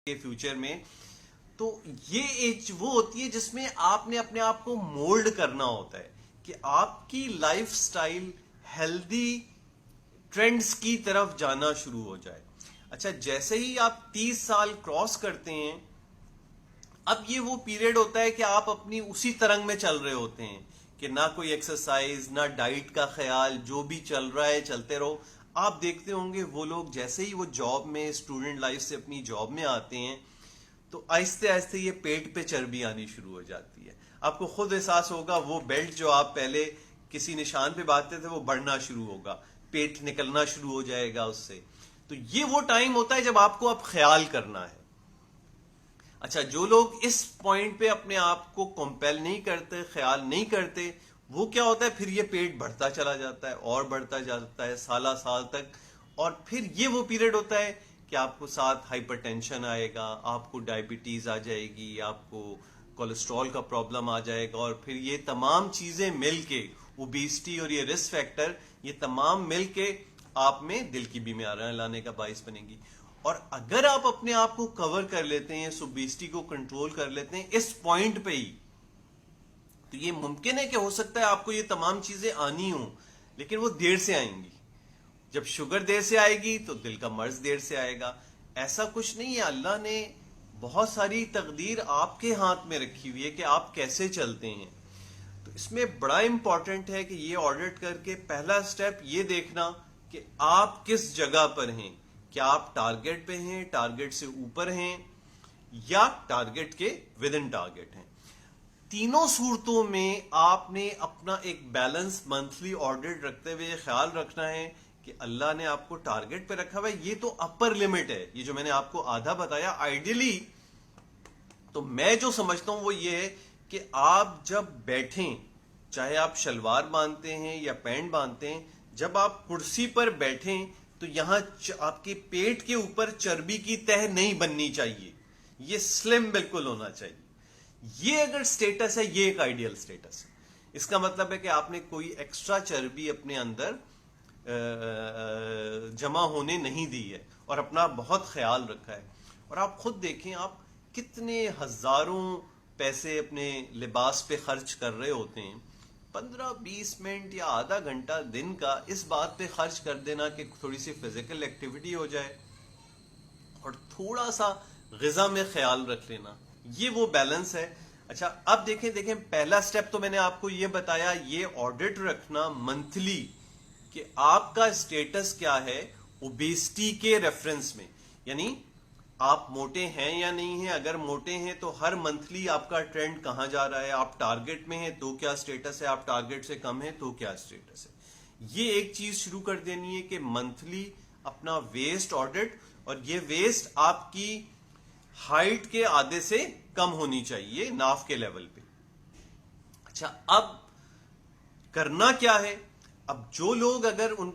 کے فیوچر میں. تو یہ ایج وہ ہوتی ہے جس میں آپ نے اپنے آپ کو مولڈ کرنا ہوتا ہے کہ آپ کی لائف سٹائل ہیلدی ٹرینڈز کی طرف جانا شروع ہو جائے. اچھا جیسے ہی آپ 30 سال کراس کرتے ہیں اب یہ وہ پیریڈ ہوتا ہے کہ آپ اپنی اسی ترنگ میں چل رہے ہوتے ہیں کہ نہ کوئی ایکسرسائز نہ ڈائٹ کا خیال, جو بھی چل رہا ہے چلتے رہو. آپ دیکھتے ہوں گے وہ لوگ جیسے ہی وہ جاب میں اسٹوڈنٹ لائف سے اپنی جاب میں آتے ہیں تو آہستہ آہستہ یہ پیٹ پہ چربی آنی شروع ہو جاتی ہے. آپ کو خود احساس ہوگا وہ بیلٹ جو آپ پہلے کسی نشان پہ باندھتے تھے وہ بڑھنا شروع ہوگا, پیٹ نکلنا شروع ہو جائے گا اس سے. تو یہ وہ ٹائم ہوتا ہے جب آپ کو اب خیال کرنا ہے. اچھا جو لوگ اس پوائنٹ پہ اپنے آپ کو کمپیل نہیں کرتے, خیال نہیں کرتے, وہ کیا ہوتا ہے پھر یہ پیٹ بڑھتا چلا جاتا ہے اور بڑھتا جاتا ہے سالہ سال تک. اور پھر یہ وہ پیریڈ ہوتا ہے کہ آپ کو ساتھ ہائپر ٹینشن آئے گا, آپ کو ڈائبٹیز آ جائے گی, آپ کو کولیسٹرول کا پرابلم آ جائے گا, اور پھر یہ تمام چیزیں مل کے اوبیسٹی اور یہ رسک فیکٹر یہ تمام مل کے آپ میں دل کی بیماریاں لانے کا باعث بنے گی. اور اگر آپ اپنے آپ کو کور کر لیتے ہیں, اوبیسٹی کو کنٹرول کر لیتے ہیں اس پوائنٹ پہ ہی, تو یہ ممکن ہے کہ ہو سکتا ہے آپ کو یہ تمام چیزیں آنی ہوں لیکن وہ دیر سے آئیں گی. جب شوگر دیر سے آئے گی تو دل کا مرض دیر سے آئے گا. ایسا کچھ نہیں ہے, اللہ نے بہت ساری تقدیر آپ کے ہاتھ میں رکھی ہوئی ہے کہ آپ کیسے چلتے ہیں. تو اس میں بڑا امپورٹنٹ ہے کہ یہ آڈٹ کر کے پہلا سٹیپ یہ دیکھنا کہ آپ کس جگہ پر ہیں. کیا آپ ٹارگٹ پہ ہیں, ٹارگٹ سے اوپر ہیں, یا ٹارگٹ کے ود ان ٹارگٹ ہیں. تینوں صورتوں میں آپ نے اپنا ایک بیلنس منتھلی آڈٹ رکھتے ہوئے یہ خیال رکھنا ہے کہ اللہ نے آپ کو ٹارگٹ پہ رکھا ہوا ہے, یہ تو اپر لمٹ ہے. یہ جو میں نے آپ کو آدھا بتایا آئیڈیلی تو میں جو سمجھتا ہوں وہ یہ ہے کہ آپ جب بیٹھیں, چاہے آپ شلوار باندھتے ہیں یا پینٹ باندھتے ہیں, جب آپ کرسی پر بیٹھیں تو یہاں آپ کے پیٹ کے اوپر چربی کی تہ نہیں بننی چاہیے, یہ سلم بالکل ہونا چاہیے. یہ اگر سٹیٹس ہے یہ ایک آئیڈیل سٹیٹس ہے. اس کا مطلب ہے کہ آپ نے کوئی ایکسٹرا چربی اپنے اندر جمع ہونے نہیں دی ہے اور اپنا بہت خیال رکھا ہے. اور آپ خود دیکھیں آپ کتنے ہزاروں پیسے اپنے لباس پہ خرچ کر رہے ہوتے ہیں, 15-20 منٹ یا آدھا گھنٹہ دن کا اس بات پہ خرچ کر دینا کہ تھوڑی سی فزیکل ایکٹیویٹی ہو جائے اور تھوڑا سا غذا میں خیال رکھ لینا, یہ وہ بیلنس ہے. اچھا اب دیکھیں پہلا سٹیپ تو میں نے آپ کو یہ بتایا, یہ آڈٹ رکھنا منتھلی کہ آپ کا اسٹیٹس کیا ہے اوبیسٹی کے ریفرنس میں, یعنی آپ موٹے ہیں یا نہیں ہیں. اگر موٹے ہیں تو ہر منتھلی آپ کا ٹرینڈ کہاں جا رہا ہے, آپ ٹارگٹ میں ہیں تو کیا اسٹیٹس ہے, آپ ٹارگٹ سے کم ہیں تو کیا اسٹیٹس ہے. یہ ایک چیز شروع کر دینی ہے کہ منتھلی اپنا ویسٹ آڈٹ, اور یہ ویسٹ آپ کی ہائٹ کے آدھے سے کم ہونی چاہیے ناف کے لیول پہ. اچھا اب کرنا کیا ہے, اب جو لوگ اگر ان